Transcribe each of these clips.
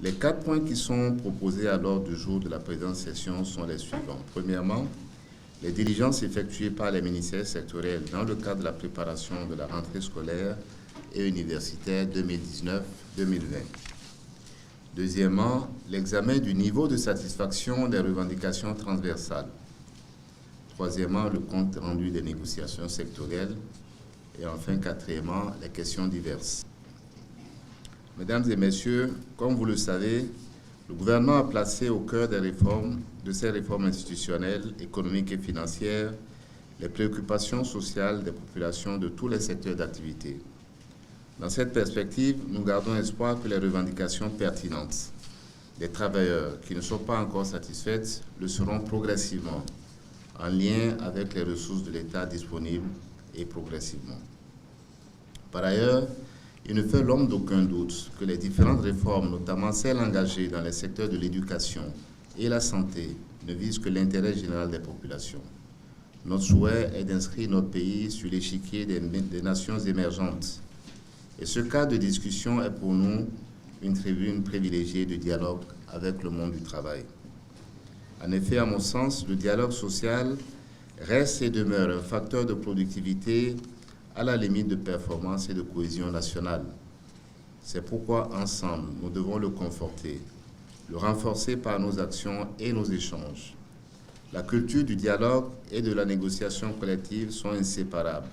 Les 4 points qui sont proposés à l'ordre du jour de la présente session sont les suivants. Premièrement, les diligences effectuées par les ministères sectoriels dans le cadre de la préparation de la rentrée scolaire et universitaire 2019-2020. Deuxièmement, l'examen du niveau de satisfaction des revendications transversales. Troisièmement, le compte rendu des négociations sectorielles. Et enfin, quatrièmement, les questions diverses. Mesdames et messieurs, comme vous le savez, le gouvernement a placé au cœur de ces réformes institutionnelles, économiques et financières, les préoccupations sociales des populations de tous les secteurs d'activité. Dans cette perspective, nous gardons espoir que les revendications pertinentes des travailleurs qui ne sont pas encore satisfaites le seront progressivement, en lien avec les ressources de l'État disponibles et progressivement. Par ailleurs, il ne fait l'homme d'aucun doute que les différentes réformes, notamment celles engagées dans les secteurs de l'éducation et la santé, ne visent que l'intérêt général des populations. Notre souhait est d'inscrire notre pays sur l'échiquier des nations émergentes. Et ce cadre de discussion est pour nous une tribune privilégiée de dialogue avec le monde du travail. En effet, à mon sens, le dialogue social reste et demeure un facteur de productivité à la limite de performance et de cohésion nationale. C'est pourquoi, ensemble, nous devons le conforter, le renforcer par nos actions et nos échanges. La culture du dialogue et de la négociation collective sont inséparables,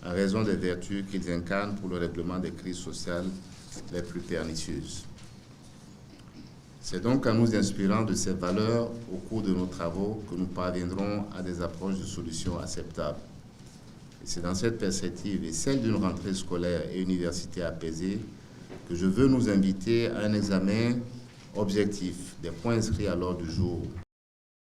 en raison des vertus qu'ils incarnent pour le règlement des crises sociales les plus pernicieuses. C'est donc en nous inspirant de ces valeurs au cours de nos travaux que nous parviendrons à des approches de solutions acceptables. Et c'est dans cette perspective et celle d'une rentrée scolaire et universitaire apaisée que je veux nous inviter à un examen objectif des points inscrits à l'ordre du jour